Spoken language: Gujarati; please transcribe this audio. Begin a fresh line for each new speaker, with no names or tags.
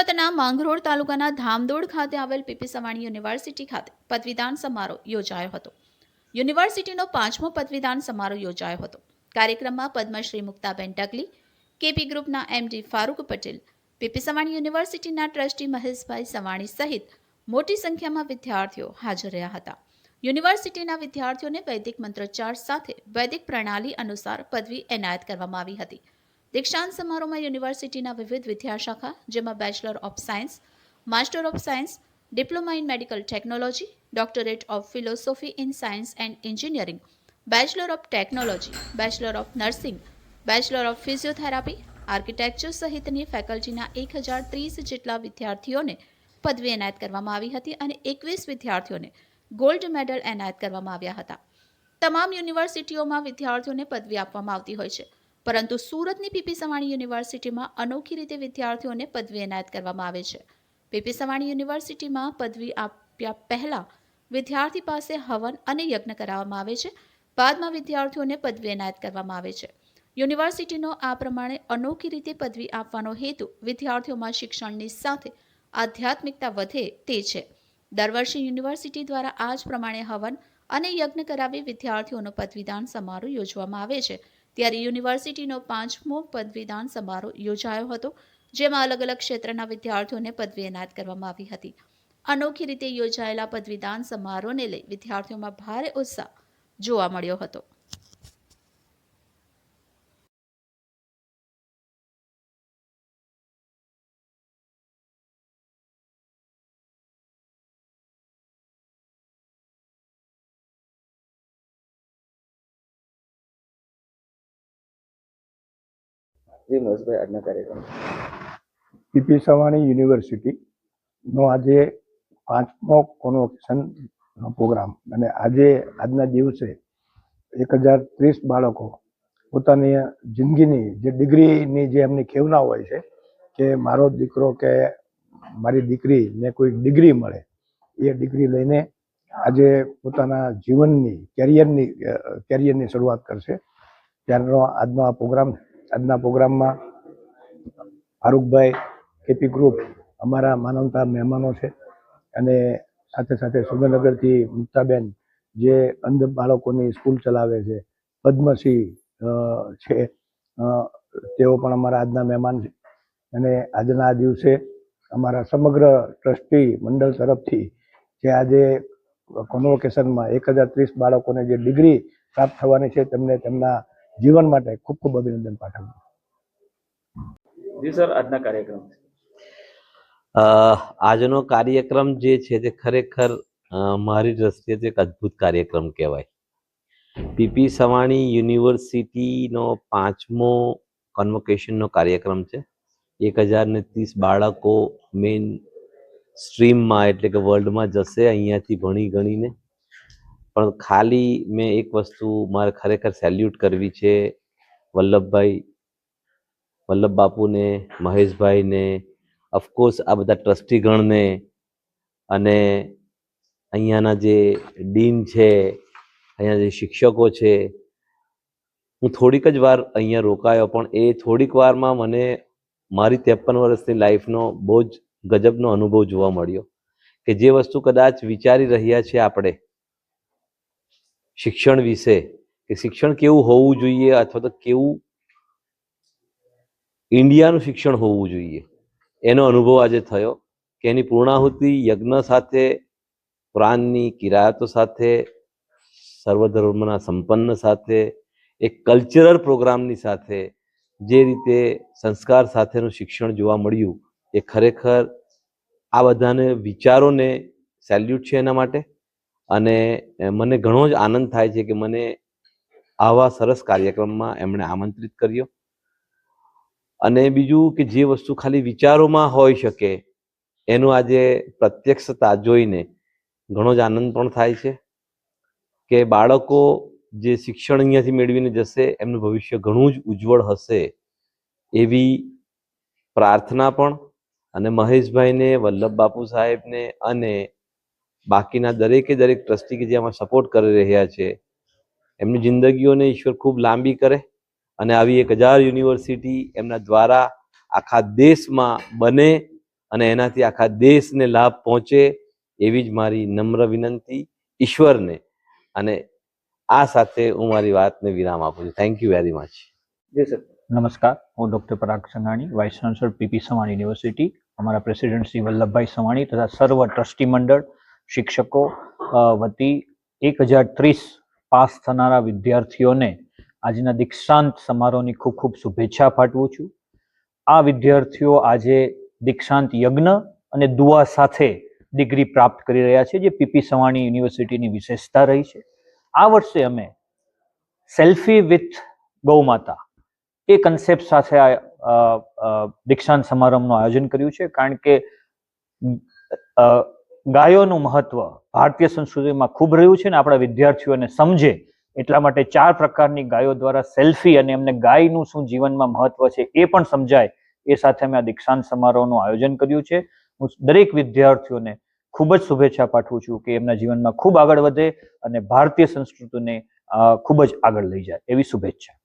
સુરતના માંગરોળ તાલુકાના ધામદોડ ખાતે આવેલ પીપી સવાણી યુનિવર્સિટી ખાતે પદવીદાન સમારોહ યોજાયો હતો. યુનિવર્સિટીનો 5મો પદવીદાન સમારોહ યોજાયો હતો. કાર્યક્રમમાં પદ્મશ્રી મુક્તાબેન ટકલી, કેપી ગ્રુપના એમડી ફારૂક પટેલ, પીપી સવાણી યુનિવર્સિટીના ટ્રસ્ટી મહેશભાઈ સવાણી સહિત મોટી સંખ્યામાં વિદ્યાર્થીઓ હાજર રહ્યા હતા. યુનિવર્સિટીના વિદ્યાર્થીઓને વૈદિક મંત્રોચ્ચાર સાથે વૈદિક પ્રણાલી અનુસાર પદવી એનાયત કરવામાં આવી હતી. દીક્ષાંત સમારોહમાં યુનિવર્સિટીના વિવિધ વિદ્યાશાખા જેમાં bachelor of science, master of science, diploma in medical technology, doctorate of philosophy in science and engineering, bachelor of technology, bachelor of nursing, bachelor of physiotherapy, architecture સહિતની ફેકલ્ટીના 1030 જેટલા વિદ્યાર્થીઓને પદવી એનાયત કરવામાં આવી હતી અને 21 વિદ્યાર્થીઓને ગોલ્ડ મેડલ એનાયત કરવામાં આવ્યા હતા. તમામ યુનિવર્સિટીઓમાં વિદ્યાર્થીઓને પદવી આપવામાં આવતી હોય છે, પરંતુ સુરતની પીપી સવાણી યુનિવર્સિટીમાં અનોખી રીતે વિદ્યાર્થીઓને પદવી એનાયત કરવામાં આવે છે. પીપી સવાણી યુનિવર્સિટીમાં પદવી આપ્યા પહેલા વિદ્યાર્થી પાસે હવન અને યજ્ઞ કરાવવામાં આવે છે. બાદમાં વિદ્યાર્થીઓને પદવી એનાયત કરવામાં આવે છે. યુનિવર્સિટીનો આ પ્રમાણે અનોખી રીતે પદવી આપવાનો હેતુ વિદ્યાર્થીઓમાં શિક્ષણની સાથે આધ્યાત્મિકતા વધે તે છે. દર વર્ષે યુનિવર્સિટી દ્વારા આ જ પ્રમાણે હવન અને યજ્ઞ કરાવી વિદ્યાર્થીઓનો પદવીદાન સમારોહ યોજવામાં આવે છે. ત્યારે યુનિવર્સિટીનો 5મો પદવીદાન સમારોહ યોજાયો હતો, જેમાં અલગ અલગ ક્ષેત્રના વિદ્યાર્થીઓને પદવી એનાયત કરવામાં આવી હતી. અનોખી રીતે યોજાયેલા પદવીદાન સમારોહને લઈ વિદ્યાર્થીઓમાં ભારે ઉત્સાહ જોવા મળ્યો હતો.
જી મહેશભાઈ, આજના કાર્યક્રમ
પીપી સવાણી યુનિવર્સિટીનો આજે 5મો કોન્વોકેશન પ્રોગ્રામ અને આજના દિવસે 1030 બાળકો પોતાની જિંદગીની જે ડિગ્રીની જે એમની ખેવના હોય છે કે મારો દીકરો કે મારી દીકરીને કોઈ ડિગ્રી મળે, એ ડિગ્રી લઈને આજે પોતાના જીવનની કેરિયરની શરૂઆત કરશે. ત્યારનો આજના પ્રોગ્રામમાં ફારૂકભાઈ, કેપી ગ્રુપ અમારા માનવતા મહેમાનો છે અને સાથે સાથે સુરેન્દ્રનગરથી મુક્તાબેન જે અંધ બાળકોની સ્કૂલ ચલાવે છે, પદ્મશ્રી છે, તેઓ પણ અમારા આજના મહેમાન છે. અને આજના દિવસે અમારા સમગ્ર ટ્રસ્ટી મંડળ તરફથી જે આજે કોન્વોકેશનમાં 1030 બાળકોને જે ડિગ્રી પ્રાપ્ત થવાની છે તેમને તેમના જીવન માટે ખૂબ ખૂબ અભિનંદન પાઠવું.
જી સર, આજના કાર્યક્રમ
આજનો કાર્યક્રમ જે છે તે ખરેખર મારી દ્રષ્ટિએ એક અદ્ભુત કાર્યક્રમ કહેવાય. પીપી સવાણી યુનિવર્સિટીનો 5મો કન્વોકેશનનો કાર્યક્રમ છે. 1030 બાળકો મેઇન સ્ટ્રીમમાં એટલે કે વર્લ્ડમાં જશે અહીંયાથી ભણી ગણીને. પણ ખાલી મેં એક વસ્તુ મારે ખરેખર સેલ્યુટ કરવી છે વલ્લભ બાપુને, મહેશભાઈને, ઓફકોર્સ આ બધા ટ્રસ્ટીગણને અને અહીંયાના જે ડીન છે, અહીંયા જે શિક્ષકો છે. હું થોડીક જ વાર અહીંયા રોકાયો, પણ એ થોડીક વારમાં મને મારી 53 વર્ષની લાઈફનો બહુ જ ગજબનો અનુભવ જોવા મળ્યો કે જે વસ્તુ કદાચ વિચારી રહ્યા છે આપણે શિક્ષણ વિશે, કે શિક્ષણ કેવું હોવું જોઈએ અથવા તો કેવું ઇન્ડિયાનું શિક્ષણ હોવું જોઈએ, એનો અનુભવ આજે થયો કે એની પૂર્ણાહુતિ યજ્ઞ સાથે, પુરાણની કિરાતો સાથે, સર્વધર્મના સંપન્ન સાથે, એક કલ્ચરલ પ્રોગ્રામની સાથે જે રીતે સંસ્કાર સાથેનું શિક્ષણ જોવા મળ્યું, એ ખરેખર આ બધાને વિચારોને સેલ્યુટ છે એના માટે. અને મને ઘણો જ આનંદ થાય છે કે મને આવા સરસ કાર્યક્રમમાં એમણે આમંત્રિત કર્યો. અને બીજું કે જે વસ્તુ ખાલી વિચારોમાં હોઈ શકે એનું આજે પ્રત્યક્ષતા જોઈને ઘણો જ આનંદ પણ થાય છે કે બાળકો જે શિક્ષણ અહીંયાથી મેળવીને જશે એમનું ભવિષ્ય ઘણું જ ઉજ્જવળ હશે એવી પ્રાર્થના પણ. અને મહેશભાઈને, વલ્લભ બાપુ સાહેબને અને બાકીના દરેક ટ્રસ્ટી કે જે આમાં સપોર્ટ કરી રહ્યા છે, એમની જિંદગીઓને ઈશ્વર ખૂબ લાંબી કરે અને આવી 1000 યુનિવર્સિટી એમના દ્વારા આખા દેશમાં બને અને એનાથી આખા દેશને લાભ પહોંચે એવી જ મારી નમ્ર વિનંતી ઈશ્વરને. અને આ સાથે હું મારી વાતને વિરામ આપું છું. Thank you very much.
જી સર.
નમસ્કાર, હું doctor Parag Sanghani, vice chancellor PP Savani university. અમારા પ્રેસિડેન્ટ શ્રી વલ્લભભાઈ સવાણી તથા સર્વ ટ્રસ્ટી મંડળ શિક્ષકો વતી 1030 પાસ થનારા વિદ્યાર્થીઓને આજના દીક્ષાંત સમારોહની ખૂબ ખૂબ શુભેચ્છા પાઠવું છું. આ વિદ્યાર્થીઓ આજે દીક્ષાંત યજ્ઞ અને દુઆ સાથે ડિગ્રી પ્રાપ્ત કરી રહ્યા છે, જે પીપી સવાણી યુનિવર્સિટીની વિશેષતા રહી છે. આ વર્ષે અમે સેલ્ફી વિથ ગૌ માતા એ કન્સેપ્ટ સાથે દીક્ષાંત સમારંભનું આયોજન કર્યું છે, કારણ કે ગાયોનું મહત્વ ભારતીય સંસ્કૃતિમાં ખૂબ રહ્યું છે ને આપણા વિદ્યાર્થીઓને સમજે એટલા માટે 4 પ્રકારની ગાયો દ્વારા સેલ્ફી અને એમને ગાયનું શું જીવનમાં મહત્વ છે એ પણ સમજાય એ સાથે અમે આ દીક્ષાંત સમારોહનું આયોજન કર્યું છે. હું દરેક વિદ્યાર્થીઓને ખૂબ જ શુભેચ્છા પાઠવું છું કે એમના જીવનમાં ખૂબ આગળ વધે અને ભારતીય સંસ્કૃતિને ખૂબ જ આગળ લઈ જાય એવી શુભેચ્છા.